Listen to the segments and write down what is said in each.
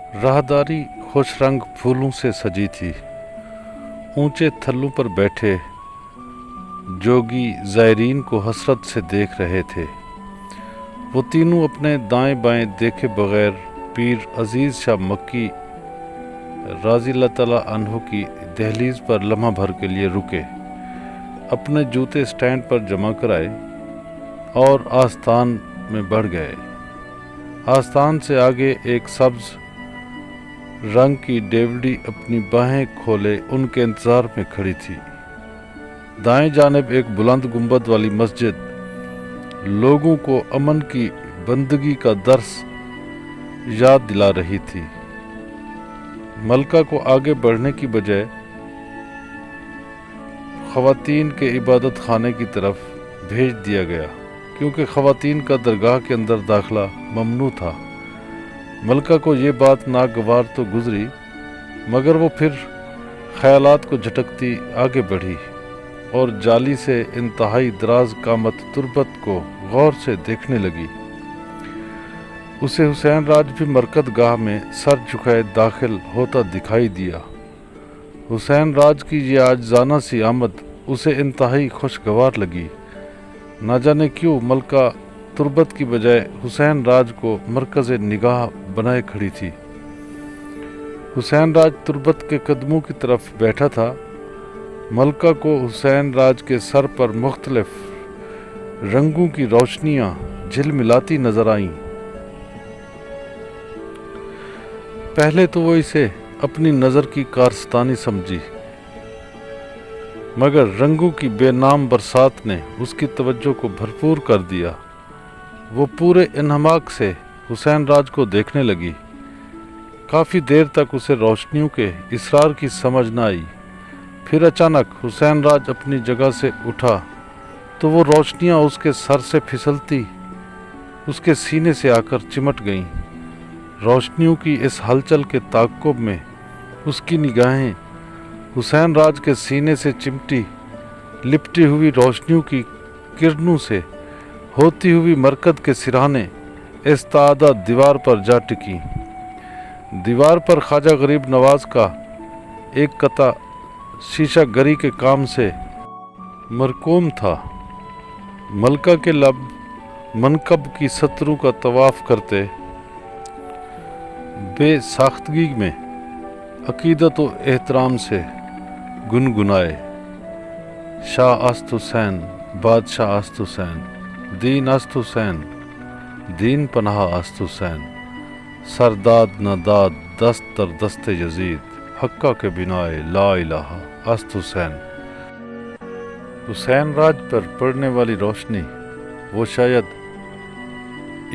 राहदारी खुश रंग फूलों से सजी थी। ऊंचे थल्लों पर बैठे जोगी ज़ायरीन को हसरत से देख रहे थे। वो तीनों अपने दाएं बाएं देखे बगैर पीर अजीज़ शाह मक्की राज़ी अल्लाह तआला अन्हु की दहलीज पर लम्हा भर के लिए रुके, अपने जूते स्टैंड पर जमा कराए और आस्थान में बढ़ गए। आस्थान से आगे एक सब्ज रंग की डेवड़ी अपनी बाहें खोले उनके इंतज़ार में खड़ी थी। दाएं जानिब एक बुलंद गुंबद वाली मस्जिद लोगों को अमन की बंदगी का दर्स याद दिला रही थी। मलका को आगे बढ़ने की बजाय ख़वातीन के इबादत खाने की तरफ भेज दिया गया, क्योंकि ख़वातीन का दरगाह के अंदर दाखिला ममनू था। मलका को ये बात नागवार तो गुजरी, मगर वो फिर ख़यालात को झटकती आगे बढ़ी और जाली से इंतहाई दराज कामत तुरबत को गौर से देखने लगी। उसे हुसैन राज भी मरकत गाह में सर झुकाए दाखिल होता दिखाई दिया। हुसैन राज की ये आजजाना सी आमद उसे इंतहाई खुशगवार लगी। ना जाने क्यों मलका तुरबत की बजाय हुसैन राज को मरकज़ निगाह बनाए खड़ी थी। हुसैन राज तुरबत के कदमों की तरफ बैठा था। मलका को हुसैन राज के सर पर मुख्तलिफ रंगों की रोशनियां झिलमिलाती नजर आईं। पहले तो वो इसे अपनी नज़र की कारस्तानी समझी, मगर रंगों की बेनाम बरसात ने उसकी तवज्जो को भरपूर कर दिया। वो पूरे इन्हमाक से हुसैन राज को देखने लगी। काफ़ी देर तक उसे रोशनियों के इसरार की समझ न आई। फिर अचानक हुसैन राज अपनी जगह से उठा तो वो रोशनियां उसके सर से फिसलती उसके सीने से आकर चिमट गईं। रोशनियों की इस हलचल के ताक़ुब में उसकी निगाहें हुसैन राज के सीने से चिमटी लिपटी हुई रोशनियों की किरणों से होती हुई मरकत के सिरहाने इस्तादा दीवार पर जा टिकी। दीवार पर ख्वाजा गरीब नवाज का एक कता शीशा गरी के काम से मरकूम था। मलका के लब मनकब की सतरों का तवाफ करते बेसाख्तगी में अकीदत व एहतराम से गुनगुनाए, शाह अस्त हुसैन, बादशाह अस्त हुसैन, दीन अस्त हुसैन, दीन पनाह अस्त हुसैन, सरदाद नदाद दस्त तर दस्त यजीद, हक्का के बिनाए ला इलाहा अस्त हुसैन। हुसैन राज पर पड़ने वाली रोशनी वो शायद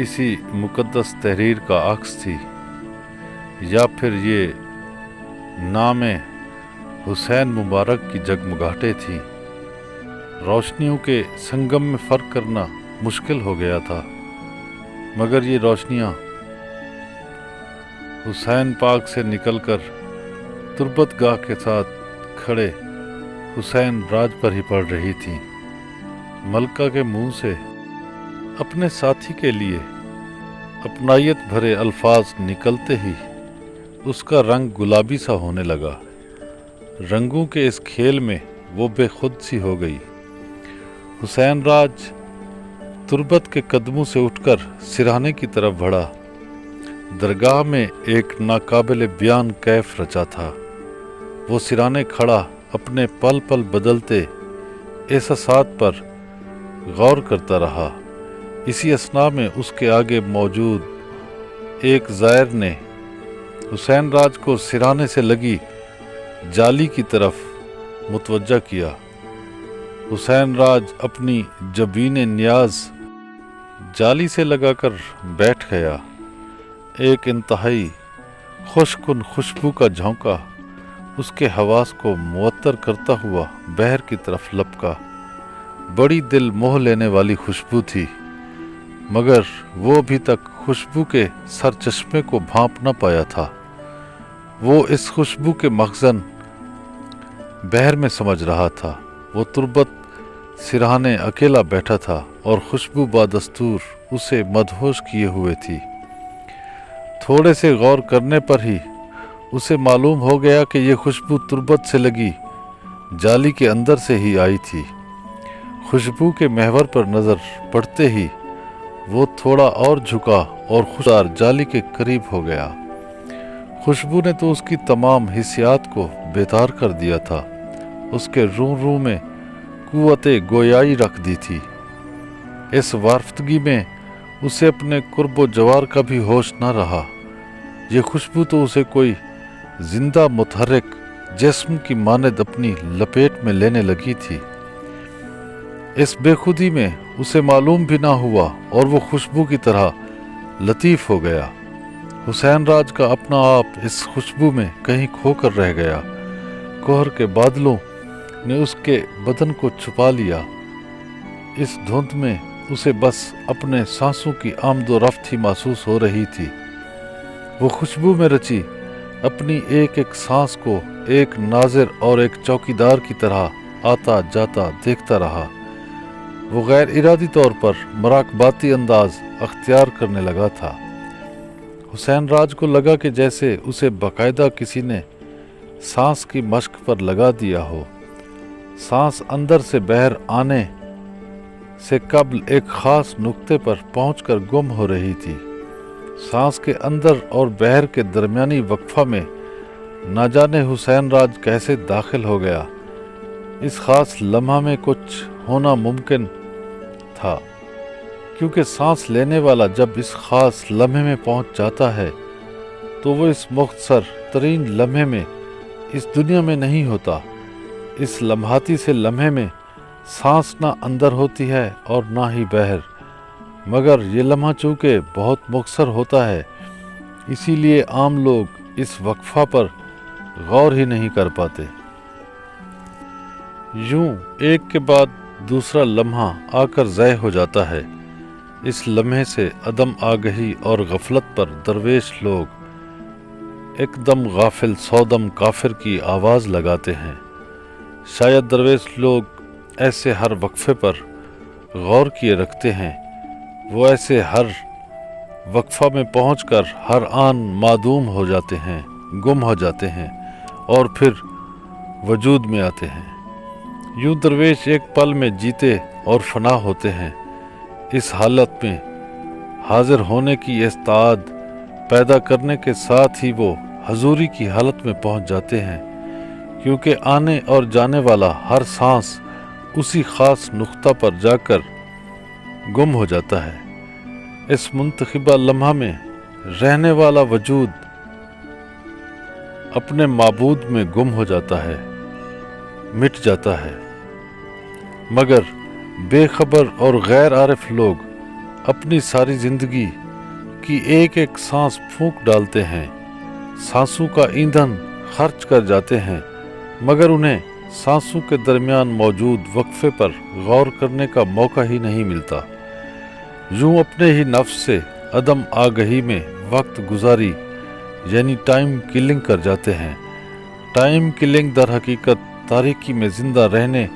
इसी मुकद्दस तहरीर का अक्स थी, या फिर ये नामे हुसैन मुबारक की जगमगाहटें थी। रोशनियों के संगम में फ़र्क करना मुश्किल हो गया था, मगर ये रोशनियाँ हुसैन पाक से निकलकर तुरबत गाह के साथ खड़े हुसैन राज पर ही पड़ रही थीं। मलका के मुंह से अपने साथी के लिए अपनायत भरे अल्फाज निकलते ही उसका रंग गुलाबी सा होने लगा। रंगों के इस खेल में वो बेखुद सी हो गई। हुसैन राज तुरबत के कदमों से उठकर सिरहाने की तरफ बढ़ा। दरगाह में एक नाकाबिल बयान कैफ रचा था। वो सिरहाने खड़ा अपने पल पल बदलते एहसासात पर गौर करता रहा। इसी असना में उसके आगे मौजूद एक ज़ायर ने हुसैन राज को सिरहाने से लगी जाली की तरफ मुतवज्जा किया। हुसैन राज अपनी जबीन नियाज जाली से लगाकर बैठ गया। एक इंतहाई खुशकुन खुशबू का झोंका उसके हवास को मुअत्तर करता हुआ बहर की तरफ लपका। बड़ी दिल मोह लेने वाली खुशबू थी, मगर वो अभी तक खुशबू के सरचश्मे को भांप न पाया था। वो इस खुशबू के मखज़न बहर में समझ रहा था। वो तुरबत सिरहाने अकेला बैठा था और खुशबू बादस्तूर उसे मदहोश किए हुए थी। थोड़े से गौर करने पर ही उसे मालूम हो गया कि ये खुशबू तुर्बत से लगी जाली के अंदर से ही आई थी। खुशबू के महवर पर नज़र पड़ते ही वो थोड़ा और झुका और खुशदार जाली के करीब हो गया। खुशबू ने तो उसकी तमाम हिस्सियात को बेतार कर दिया था। उसके रूह में कुव्वते गोयाई रख दी थी। इस वारफ्तगी में उसे अपने कुर्बो जवार का भी होश न रहा। ये खुशबू तो उसे कोई जिंदा मुतहर्रिक जिस्म की मानद अपनी लपेट में लेने लगी थी। इस बेखुदी में उसे मालूम भी ना हुआ और वो खुशबू की तरह लतीफ़ हो गया। हुसैन राज का अपना आप इस खुशबू में कहीं खोकर रह गया। कोहर के बादलों ने उसके बदन को छुपा लिया। इस धुंध में उसे बस अपने सांसों की आमदो रफ्त ही महसूस हो रही थी। वो खुशबू में रची अपनी एक एक सांस को एक नाज़िर और एक चौकीदार की तरह आता जाता देखता रहा। वो गैर इरादी तौर पर मराकबाती अंदाज अख्तियार करने लगा था। हुसैन राज को लगा कि जैसे उसे बाकायदा किसी ने सांस की मश्क पर लगा दिया हो। सांस अंदर से बाहर आने से कब्ल एक ख़ास नुक्ते पर पहुंचकर गुम हो रही थी। सांस के अंदर और बाहर के दरमियानी वक्फा में ना जाने हुसैन राज कैसे दाखिल हो गया। इस ख़ास लम्हा में कुछ होना मुमकिन था, क्योंकि सांस लेने वाला जब इस ख़ास लम्हे में पहुंच जाता है तो वो इस मुख्तसर तरीन लम्हे में इस दुनिया में नहीं होता। इस लम्हाती से लम्हे में सांस ना अंदर होती है और ना ही बाहर, मगर ये लम्हा चूँकि बहुत मुख्तसर होता है, इसीलिए आम लोग इस वक्फा पर गौर ही नहीं कर पाते। यूं एक के बाद दूसरा लम्हा आकर ज़ाय हो जाता है। इस लम्हे से अदम आगही और गफलत पर दरवेश लोग एकदम गाफिल सौदम काफिर की आवाज़ लगाते हैं। शायद दरवेश लोग ऐसे हर वक्फे पर गौर किए रखते हैं। वो ऐसे हर वक्फा में पहुंचकर हर आन मादूम हो जाते हैं, गुम हो जाते हैं और फिर वजूद में आते हैं। यूं दरवेश एक पल में जीते और फना होते हैं। इस हालत में हाजिर होने की इस्ताद पैदा करने के साथ ही वो हजूरी की हालत में पहुंच जाते हैं, क्योंकि आने और जाने वाला हर सांस उसी ख़ास नुक्ता पर जाकर गुम हो जाता है। इस मुंतखिबा लम्हा में रहने वाला वजूद अपने माबूद में गुम हो जाता है, मिट जाता है। मगर बेखबर और गैर आरिफ लोग अपनी सारी ज़िंदगी की एक एक सांस फूंक डालते हैं, सांसों का ईंधन खर्च कर जाते हैं, मगर उन्हें सांसों के दरमियान मौजूद वक्फे पर गौर करने का मौका ही नहीं मिलता। यूं अपने ही नफ्स से अदम आगही में वक्त गुजारी यानी टाइम किलिंग कर जाते हैं। टाइम किलिंग दर हकीकत तारीकी में ज़िंदा रहने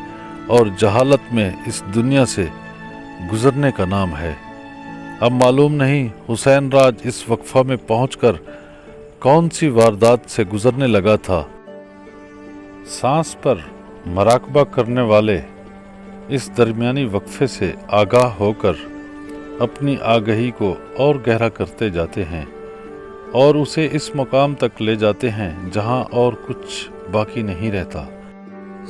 और जहालत में इस दुनिया से गुजरने का नाम है। अब मालूम नहीं हुसैन राज इस वक्फा में पहुंचकर कौन सी वारदात से गुजरने लगा था। सांस पर मराकबा करने वाले इस दरमियानी वक्फे से आगाह होकर अपनी आगही को और गहरा करते जाते हैं और उसे इस मुकाम तक ले जाते हैं जहां और कुछ बाकी नहीं रहता।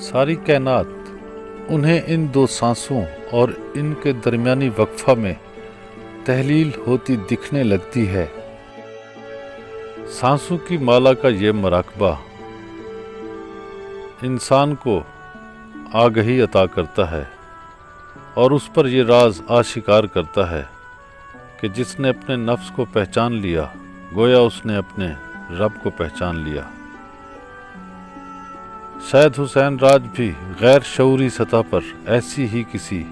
सारी कायनात उन्हें इन दो सांसों और इनके दरमियानी वक्फा में तहलील होती दिखने लगती है। सांसों की माला का ये मराकबा इंसान को आगही अता करता है और उस पर यह राज आशिकार करता है कि जिसने अपने नफ्स को पहचान लिया गोया उसने अपने रब को पहचान लिया। शायद हुसैन राज भी गैर शऊरी सतह पर ऐसी ही किसी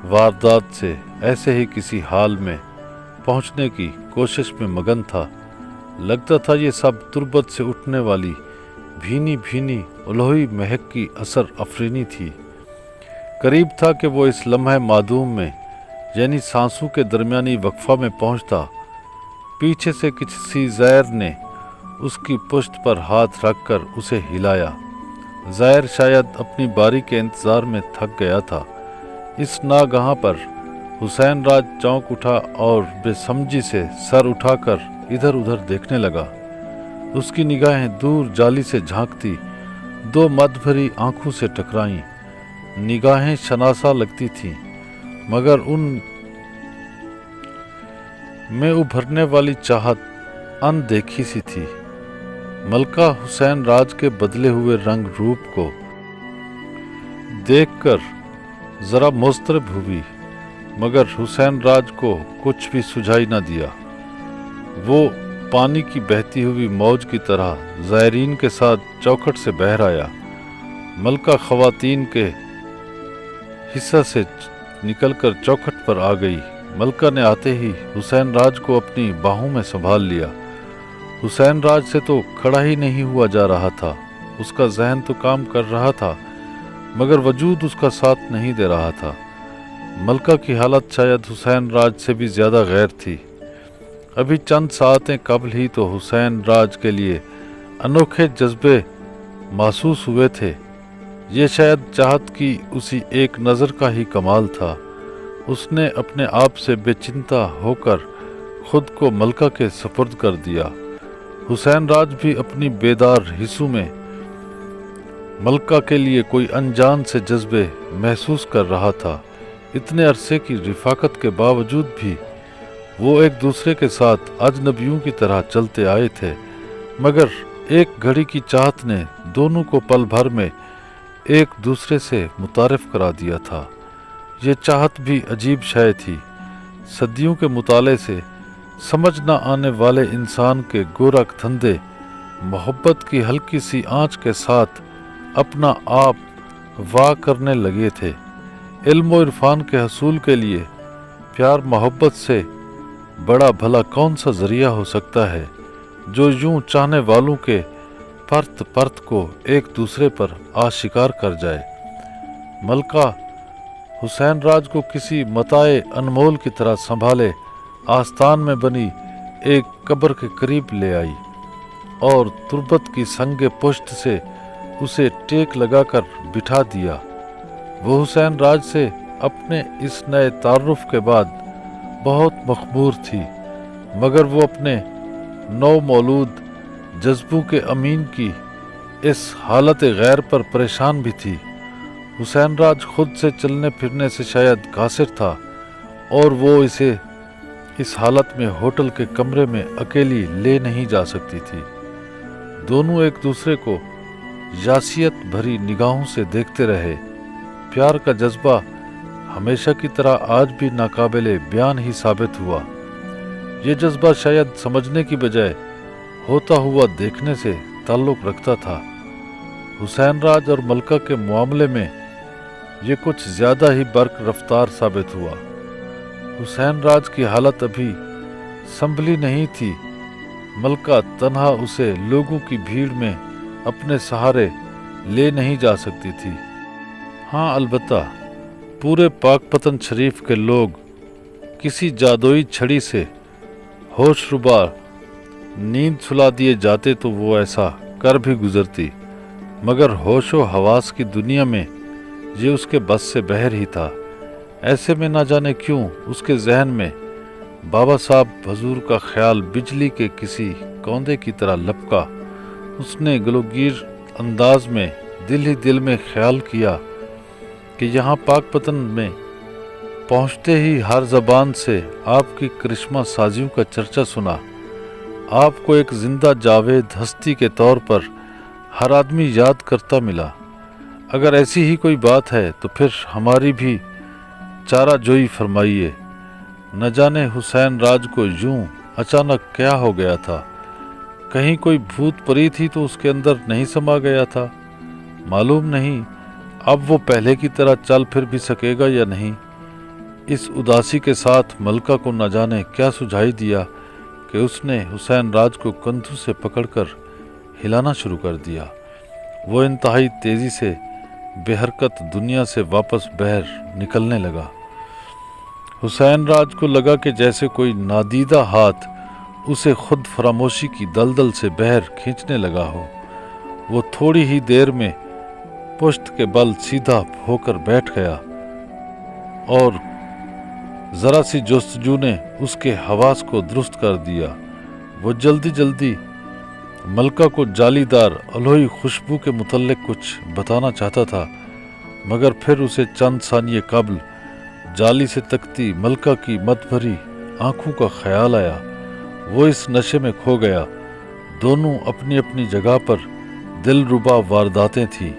वारदात से ऐसे ही किसी हाल में पहुंचने की कोशिश में मगन था। लगता था ये सब तुर्बत से उठने वाली भीनी भीनी उलोही महक की असर अफरीनी थी। करीब था कि वो इस लम्हे मादूम में यानी सांसों के दरमियानी वक्फा में पहुंचता पीछे से किसी ज़ैर ने उसकी पुश्त पर हाथ रखकर उसे हिलाया। ज़ैर शायद अपनी बारी के इंतज़ार में थक गया था। इस नागहां पर हुसैन राज चौंक उठा और बेसमझी से सर उठाकर इधर उधर देखने लगा। उसकी निगाहें दूर जाली से झांकती दो मद भरी आंखों से टकराईं। निगाहें शनासा लगती थीं, मगर उन में उभरने वाली चाहत अनदेखी सी थी। मलका हुसैन राज के बदले हुए रंग रूप को देखकर जरा मुस्तरब हुई, मगर हुसैन राज को कुछ भी सुझाई न दिया। वो पानी की बहती हुई मौज की तरह ज़ायरीन के साथ चौखट से बहर आया। मलका ख़वातीन के हिस्सा से निकलकर चौखट पर आ गई। मलका ने आते ही हुसैन राज को अपनी बाहों में संभाल लिया। हुसैन राज से तो खड़ा ही नहीं हुआ जा रहा था। उसका जहन तो काम कर रहा था, मगर वजूद उसका साथ नहीं दे रहा था। मलका की हालत शायद हुसैन राज से भी ज़्यादा गैर थी। अभी चंद साअतें कबल ही तो हुसैन राज के लिए अनोखे जज्बे महसूस हुए थे। ये शायद चाहत की उसी एक नज़र का ही कमाल था। उसने अपने आप से बेचिंता होकर खुद को मलका के सपुर्द कर दिया। हुसैन राज भी अपनी बेदार हिस्सों में मलका के लिए कोई अनजान से जज्बे महसूस कर रहा था। इतने अरसे की रिफाकत के बावजूद भी वो एक दूसरे के साथ अजनबियों की तरह चलते आए थे, मगर एक घड़ी की चाहत ने दोनों को पल भर में एक दूसरे से मुतारिफ करा दिया था। ये चाहत भी अजीब शय थी। सदियों के मुताले से समझ न आने वाले इंसान के गोरख धंधे मोहब्बत की हल्की सी आंच के साथ अपना आप वाह करने लगे थे। इल्म और इरफान के हसूल के लिए प्यार मोहब्बत से बड़ा भला कौन सा जरिया हो सकता है जो यूं चाहने वालों के परत परत को एक दूसरे पर आशिकार कर जाए। मलका हुसैन राज को किसी मताए अनमोल की तरह संभाले आस्तान में बनी एक कब्र के करीब ले आई और तुरबत की संगे पुश्त से उसे टेक लगाकर बिठा दिया। वो हुसैन राज से अपने इस नए तारुफ के बाद बहुत मखमूर थी, मगर वो अपने नौ मौलूद जज्बों के अमीन की इस हालत गैर पर परेशान भी थी। हुसैन राज खुद से चलने फिरने से शायद कासिर था और वो इसे इस हालत में होटल के कमरे में अकेली ले नहीं जा सकती थी। दोनों एक दूसरे को यासियत भरी निगाहों से देखते रहे। प्यार का जज्बा हमेशा की तरह आज भी नाकाबिले बयान ही साबित हुआ। ये जज्बा शायद समझने की बजाय होता हुआ देखने से ताल्लुक़ रखता था। हुसैन राज और मलका के मामले में ये कुछ ज़्यादा ही बर्क रफ्तार साबित हुआ। हुसैन राज की हालत अभी संभली नहीं थी। मलका तन्हा उसे लोगों की भीड़ में अपने सहारे ले नहीं जा सकती थी। हाँ, अलबत्ता पूरे पाकपतन शरीफ के लोग किसी जादुई छड़ी से होशरुबा नींद सुला दिए जाते तो वो ऐसा कर भी गुजरती, मगर होशो हवास की दुनिया में ये उसके बस से बहर ही था। ऐसे में ना जाने क्यों उसके जहन में बाबा साहब हजूर का ख्याल बिजली के किसी कौंदे की तरह लपका। उसने गलोगीर अंदाज में दिल ही दिल में ख्याल किया कि यहाँ पाकपतन में पहुँचते ही हर ज़बान से आपकी करिश्मा साजियों का चर्चा सुना। आपको एक जिंदा जावेद हस्ती के तौर पर हर आदमी याद करता मिला। अगर ऐसी ही कोई बात है तो फिर हमारी भी चारा जोई फरमाइए। न जाने हुसैन राज को यूं अचानक क्या हो गया था। कहीं कोई भूत परी थी तो उसके अंदर नहीं समा गया था। मालूम नहीं अब वो पहले की तरह चल फिर भी सकेगा या नहीं। इस उदासी के साथ मलका को न जाने क्या सुझाई दिया कि उसने हुसैन राज को कंधों से पकड़कर हिलाना शुरू कर दिया। वो इंतहाई तेज़ी से बेहरकत दुनिया से वापस बहर निकलने लगा। हुसैन राज को लगा कि जैसे कोई नादीदा हाथ اسے خود فراموشی کی دلدل سے بہر کھینچنے لگا ہو۔ وہ تھوڑی ہی دیر میں پشت کے بل سیدھا ہو کر بیٹھ گیا اور ذرا سی جستجو نے اس کے حواس کو درست کر دیا۔ وہ جلدی جلدی ملکہ کو جالی دار الوہی خوشبو کے متعلق کچھ بتانا چاہتا تھا، مگر پھر اسے چند ثانیے قبل جالی سے تکتی ملکہ کی مت بھری آنکھوں کا خیال آیا۔ وہ اس نشے میں کھو گیا۔ دونوں اپنی اپنی جگہ پر دلربا وارداتیں تھیں۔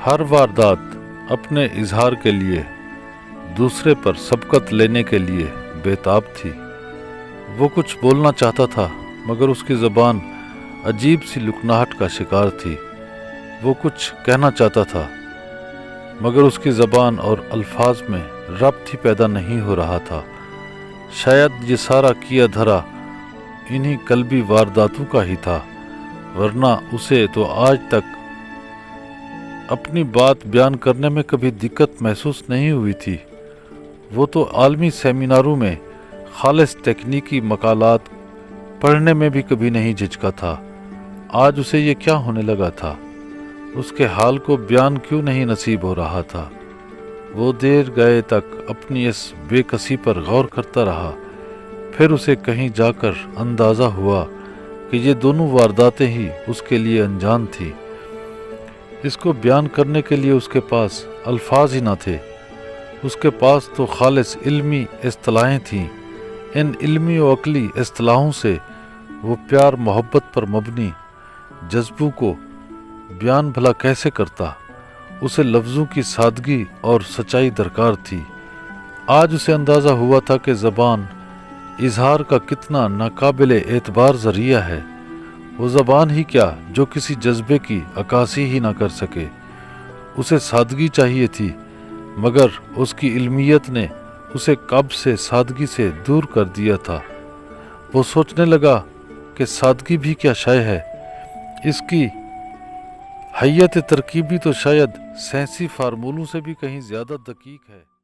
ہر واردات اپنے اظہار کے لیے، دوسرے پر سبقت لینے کے لیے بےتاب تھی۔ وہ کچھ بولنا چاہتا تھا، مگر اس کی زبان عجیب سی لکناہٹ کا شکار تھی۔ وہ کچھ کہنا چاہتا تھا، مگر اس کی زبان اور الفاظ میں ربط ہی پیدا نہیں ہو رہا تھا۔ شاید یہ سارا کیا دھرا انہی قلبی وارداتوں کا ہی تھا، ورنہ اسے تو آج تک اپنی بات بیان کرنے میں کبھی دقت محسوس نہیں ہوئی تھی۔ وہ تو عالمی سیمیناروں میں خالص تکنیکی مقالات پڑھنے میں بھی کبھی نہیں جھجکا تھا۔ آج اسے یہ کیا ہونے لگا تھا؟ اس کے حال کو بیان کیوں نہیں نصیب ہو رہا تھا؟ وہ دیر گئے تک اپنی اس بے کسی پر غور کرتا رہا۔ پھر اسے کہیں جا کر اندازہ ہوا کہ یہ دونوں وارداتیں ہی اس کے لیے انجان تھی۔ اس کو بیان کرنے کے لیے اس کے پاس الفاظ ہی نہ تھے۔ اس کے پاس تو خالص علمی اصطلاحیں تھیں۔ ان علمی و عقلی اصطلاحوں سے وہ پیار محبت پر مبنی جذبوں کو بیان بھلا کیسے کرتا؟ اسے لفظوں کی سادگی اور سچائی درکار تھی۔ آج اسے اندازہ ہوا تھا کہ زبان اظہار کا کتنا ناقابل اعتبار ذریعہ ہے۔ وہ زبان ہی کیا جو کسی جذبے کی عکاسی ہی نہ کر سکے۔ اسے سادگی چاہیے تھی، مگر اس کی علمیت نے اسے قبل سے سادگی سے دور کر دیا تھا۔ وہ سوچنے لگا کہ سادگی بھی کیا شے ہے؟ اس کی حیت ترکیبی تو شاید سائنسی فارمولوں سے بھی کہیں زیادہ دقیق ہے۔